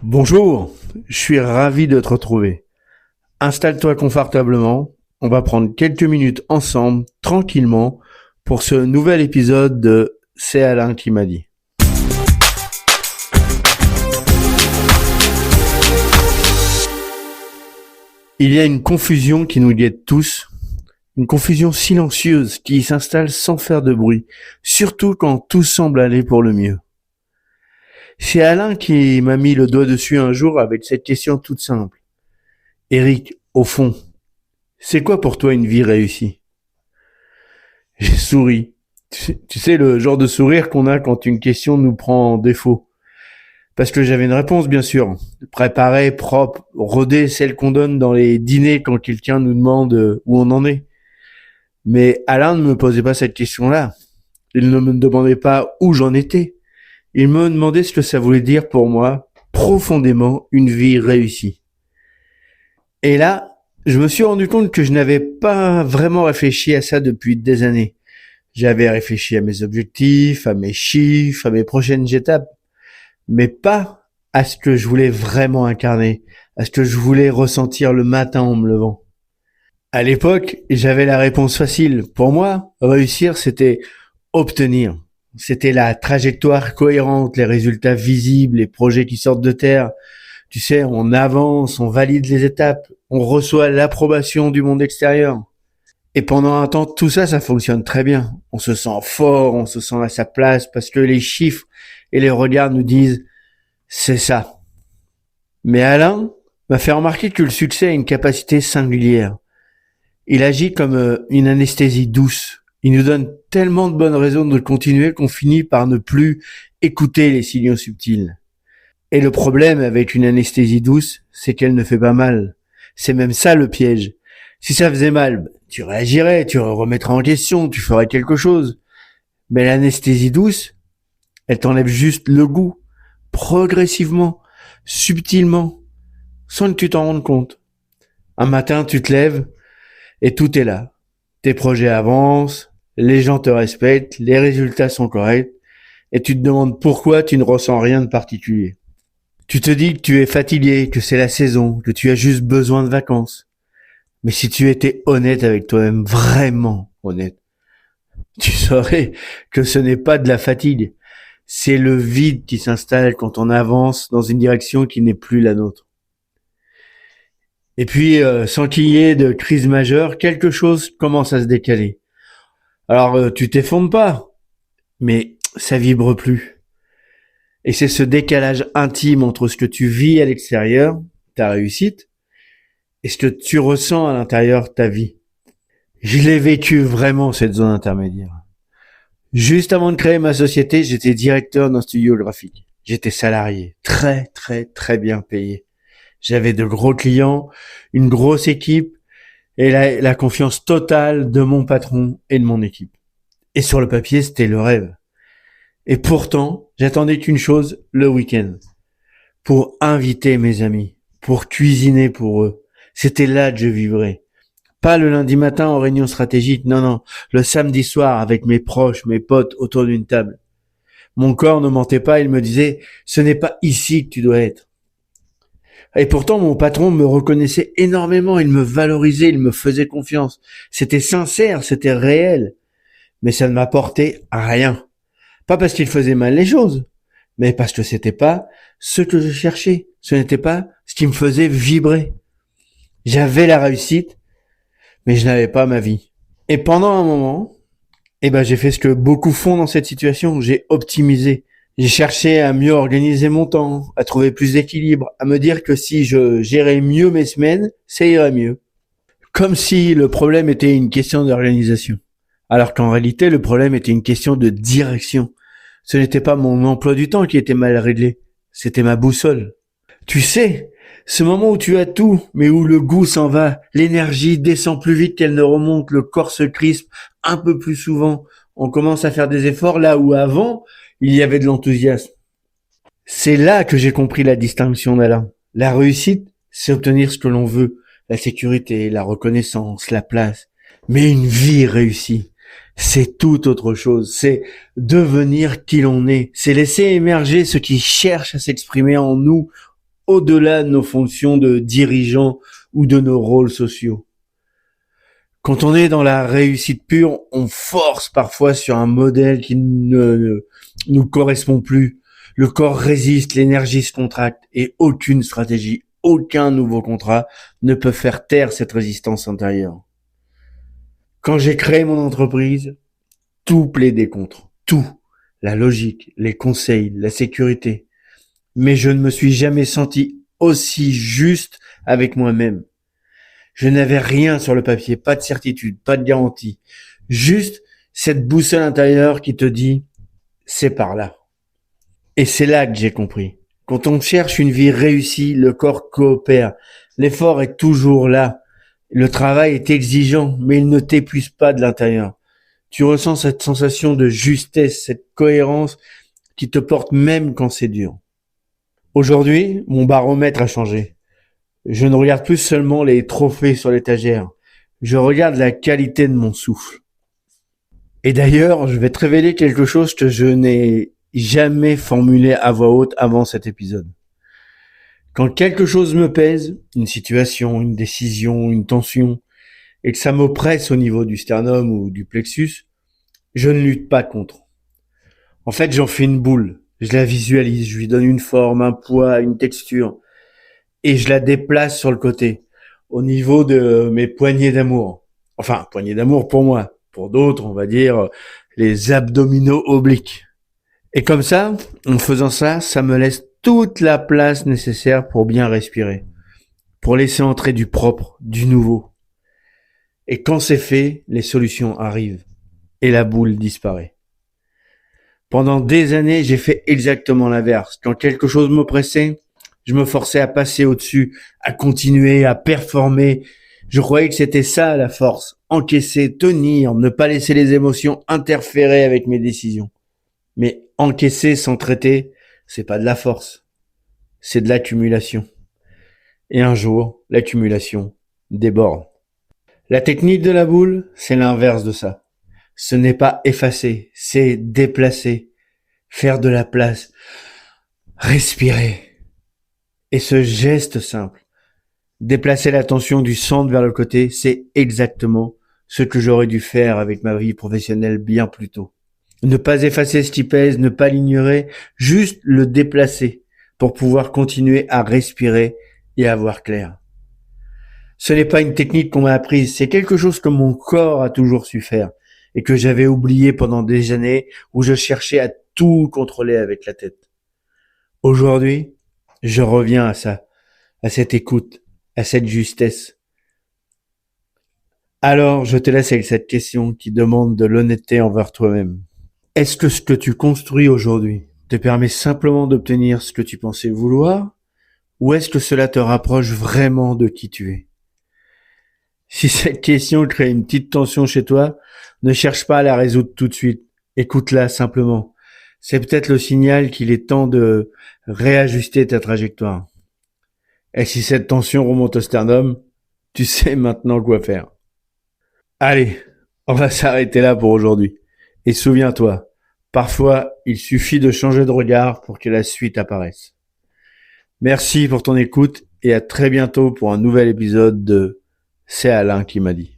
Bonjour, je suis ravi de te retrouver. Installe-toi confortablement, on va prendre quelques minutes ensemble, tranquillement, pour ce nouvel épisode de C'est Alain qui m'a dit. Il y a une confusion qui nous guette tous, une confusion silencieuse qui s'installe sans faire de bruit, surtout quand tout semble aller pour le mieux. C'est Alain qui m'a mis le doigt dessus un jour avec cette question toute simple. Eric, au fond, c'est quoi pour toi une vie réussie? J'ai souri. Tu sais, le genre de sourire qu'on a quand une question nous prend en défaut. Parce que j'avais une réponse, bien sûr. Préparée, propre, rodée, celle qu'on donne dans les dîners quand quelqu'un nous demande où on en est. Mais Alain ne me posait pas cette question-là. Il ne me demandait pas où j'en étais. Il me demandait ce que ça voulait dire pour moi, profondément, une vie réussie. Et là, je me suis rendu compte que je n'avais pas vraiment réfléchi à ça depuis des années. J'avais réfléchi à mes objectifs, à mes chiffres, à mes prochaines étapes, mais pas à ce que je voulais vraiment incarner, à ce que je voulais ressentir le matin en me levant. À l'époque, j'avais la réponse facile. Pour moi, réussir, c'était obtenir. C'était la trajectoire cohérente, les résultats visibles, les projets qui sortent de terre. Tu sais, on avance, on valide les étapes, on reçoit l'approbation du monde extérieur. Et pendant un temps, tout ça, ça fonctionne très bien. On se sent fort, on se sent à sa place parce que les chiffres et les regards nous disent « c'est ça ». Mais Alain m'a fait remarquer que le succès a une capacité singulière. Il agit comme une anesthésie douce. Il nous donne tellement de bonnes raisons de continuer qu'on finit par ne plus écouter les signaux subtils. Et le problème avec une anesthésie douce, c'est qu'elle ne fait pas mal. C'est même ça le piège. Si ça faisait mal, tu réagirais, tu remettrais en question, tu ferais quelque chose. Mais l'anesthésie douce, elle t'enlève juste le goût, progressivement, subtilement, sans que tu t'en rendes compte. Un matin, tu te lèves et tout est là. Tes projets avancent, les gens te respectent, les résultats sont corrects et tu te demandes pourquoi tu ne ressens rien de particulier. Tu te dis que tu es fatigué, que c'est la saison, que tu as juste besoin de vacances. Mais si tu étais honnête avec toi-même, vraiment honnête, tu saurais que ce n'est pas de la fatigue. C'est le vide qui s'installe quand on avance dans une direction qui n'est plus la nôtre. Et puis, sans qu'il y ait de crise majeure, quelque chose commence à se décaler. Alors, tu t'effondres pas, mais ça vibre plus. Et c'est ce décalage intime entre ce que tu vis à l'extérieur, ta réussite, et ce que tu ressens à l'intérieur, ta vie. Je l'ai vécu vraiment, cette zone intermédiaire. Juste avant de créer ma société, j'étais directeur d'un studio graphique. J'étais salarié, très très très bien payé. J'avais de gros clients, une grosse équipe et la confiance totale de mon patron et de mon équipe. Et sur le papier, c'était le rêve. Et pourtant, j'attendais qu'une chose, le week-end. Pour inviter mes amis, pour cuisiner pour eux. C'était là que je vivrais. Pas le lundi matin en réunion stratégique, non, le samedi soir avec mes proches, mes potes autour d'une table. Mon corps ne mentait pas, il me disait « ce n'est pas ici que tu dois être ». Et pourtant, mon patron me reconnaissait énormément, il me valorisait, il me faisait confiance. C'était sincère, c'était réel. Mais ça ne m'apportait rien. Pas parce qu'il faisait mal les choses, mais parce que c'était pas ce que je cherchais. Ce n'était pas ce qui me faisait vibrer. J'avais la réussite, mais je n'avais pas ma vie. Et pendant un moment, j'ai fait ce que beaucoup font dans cette situation. J'ai optimisé. J'ai cherché à mieux organiser mon temps, à trouver plus d'équilibre, à me dire que si je gérais mieux mes semaines, ça irait mieux. Comme si le problème était une question d'organisation. Alors qu'en réalité, le problème était une question de direction. Ce n'était pas mon emploi du temps qui était mal réglé. C'était ma boussole. Tu sais, ce moment où tu as tout, mais où le goût s'en va, l'énergie descend plus vite qu'elle ne remonte, le corps se crispe un peu plus souvent, on commence à faire des efforts là où avant, il y avait de l'enthousiasme. C'est là que j'ai compris la distinction d'Alain. La réussite, c'est obtenir ce que l'on veut, la sécurité, la reconnaissance, la place. Mais une vie réussie, c'est tout autre chose. C'est devenir qui l'on est. C'est laisser émerger ce qui cherche à s'exprimer en nous au-delà de nos fonctions de dirigeants ou de nos rôles sociaux. Quand on est dans la réussite pure, on force parfois sur un modèle qui ne nous correspond plus. Le corps résiste, l'énergie se contracte et aucune stratégie, aucun nouveau contrat ne peut faire taire cette résistance intérieure. Quand j'ai créé mon entreprise, tout plaidait contre. Tout. La logique, les conseils, la sécurité. Mais je ne me suis jamais senti aussi juste avec moi-même. Je n'avais rien sur le papier, pas de certitude, pas de garantie. Juste cette boussole intérieure qui te dit « c'est par là ». Et c'est là que j'ai compris. Quand on cherche une vie réussie, le corps coopère. L'effort est toujours là. Le travail est exigeant, mais il ne t'épuise pas de l'intérieur. Tu ressens cette sensation de justesse, cette cohérence qui te porte même quand c'est dur. Aujourd'hui, mon baromètre a changé. Je ne regarde plus seulement les trophées sur l'étagère. Je regarde la qualité de mon souffle. Et d'ailleurs, je vais te révéler quelque chose que je n'ai jamais formulé à voix haute avant cet épisode. Quand quelque chose me pèse, une situation, une décision, une tension, et que ça m'oppresse au niveau du sternum ou du plexus, je ne lutte pas contre. En fait, j'en fais une boule. Je la visualise, je lui donne une forme, un poids, une texture. Et je la déplace sur le côté, au niveau de mes poignées d'amour. Enfin, poignées d'amour pour moi. Pour d'autres, on va dire les abdominaux obliques. Et comme ça, en faisant ça, ça me laisse toute la place nécessaire pour bien respirer. Pour laisser entrer du propre, du nouveau. Et quand c'est fait, les solutions arrivent. Et la boule disparaît. Pendant des années, j'ai fait exactement l'inverse. Quand quelque chose m'oppressait, je me forçais à passer au-dessus, à continuer, à performer. Je croyais que c'était ça la force. Encaisser, tenir, ne pas laisser les émotions interférer avec mes décisions. Mais encaisser sans traiter, c'est pas de la force. C'est de l'accumulation. Et un jour, l'accumulation déborde. La technique de la boule, c'est l'inverse de ça. Ce n'est pas effacer, c'est déplacer, faire de la place, respirer. Et ce geste simple, déplacer l'attention du centre vers le côté, c'est exactement ce que j'aurais dû faire avec ma vie professionnelle bien plus tôt. Ne pas effacer ce qui pèse, ne pas l'ignorer, juste le déplacer pour pouvoir continuer à respirer et à voir clair. Ce n'est pas une technique qu'on m'a apprise, c'est quelque chose que mon corps a toujours su faire et que j'avais oublié pendant des années où je cherchais à tout contrôler avec la tête. Aujourd'hui, je reviens à ça, à cette écoute, à cette justesse. Alors, je te laisse avec cette question qui demande de l'honnêteté envers toi-même. Est-ce que ce que tu construis aujourd'hui te permet simplement d'obtenir ce que tu pensais vouloir, ou est-ce que cela te rapproche vraiment de qui tu es? Si cette question crée une petite tension chez toi, ne cherche pas à la résoudre tout de suite. Écoute-la simplement. C'est peut-être le signal qu'il est temps de réajuster ta trajectoire. Et si cette tension remonte au sternum, tu sais maintenant quoi faire. Allez, on va s'arrêter là pour aujourd'hui. Et souviens-toi, parfois, il suffit de changer de regard pour que la suite apparaisse. Merci pour ton écoute et à très bientôt pour un nouvel épisode de C'est Alain qui m'a dit.